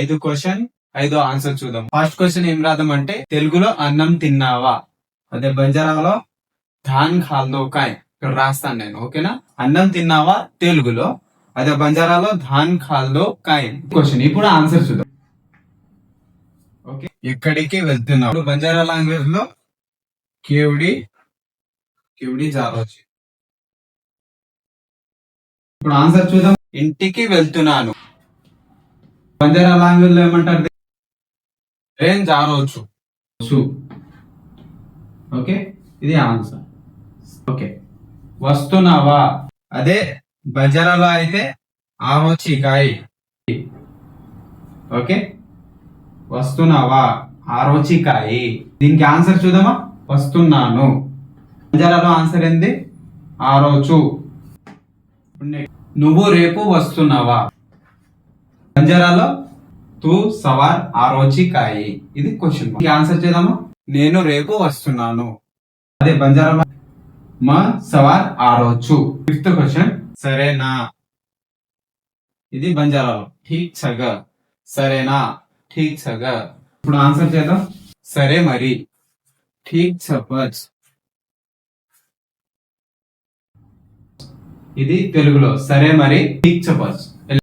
5 question 5 answer చూద్దాం. First question ఏం రాద్దామంటే తెలుగులో అన్నం తిన్నావా, అదే బంజారాలో ధాన్ ఖాల్దో కాయ్. ఇక్కడ రాస్తాను నేను, ఓకేనా. అన్నం తిన్నావా తెలుగులో, అదే బంజారాలో ధాన్ ఖాల్దో కాయ్ క్వశ్చన్. ఇప్పుడు ఆన్సర్ చూద్దాం. ఓకే, ఎక్కడికి వెళ్తున్నావు. ఇప్పుడు బంజారా లాంగ్వేజ్ లో కేవడి కేవడి జారోచి. ఇప్పుడు ఆన్సర్ చూద్దాం. ఇంటికి వెళ్తున్నాను. బంజారా లాంగ్వేజ్ లో ఏమంటారు? ట్రైన్ జారోచు. ఓకే, ఇది ఆన్సర్. ఓకే, వస్తున్నావా, అదే బంజారాలో అయితే ఆరోచి కాయ్. ఓకే, వస్తున్నావా ఆరోచి కాయి. దీనికి ఆన్సర్ చూద్దామా. వస్తున్నాను. బంజారాలో ఆన్సర్ ఏంది? ఆరోచు. నువ్వు రేపు వస్తున్నావా. బంజారాలో తూ సవార్ ఆరోచి కాయి. ఇది క్వశ్చన్. ఆన్సర్ చేద్దామా. నేను రేపు వస్తున్నాను. అదే బంజారాలో మా సవార్ ఆరోచు. ఫిఫ్త్ క్వశ్చన్, సరేనా. ఇది బంజారాలో ఠీక్ సగ. సరేనా ఠీక్ సగ. ఇప్పుడు ఆన్సర్ చేద్దాం. సరే మరి ఠీక్ సపచ్. ఇది తెలుగులో సరే మరి ఠీక్ చపచ్.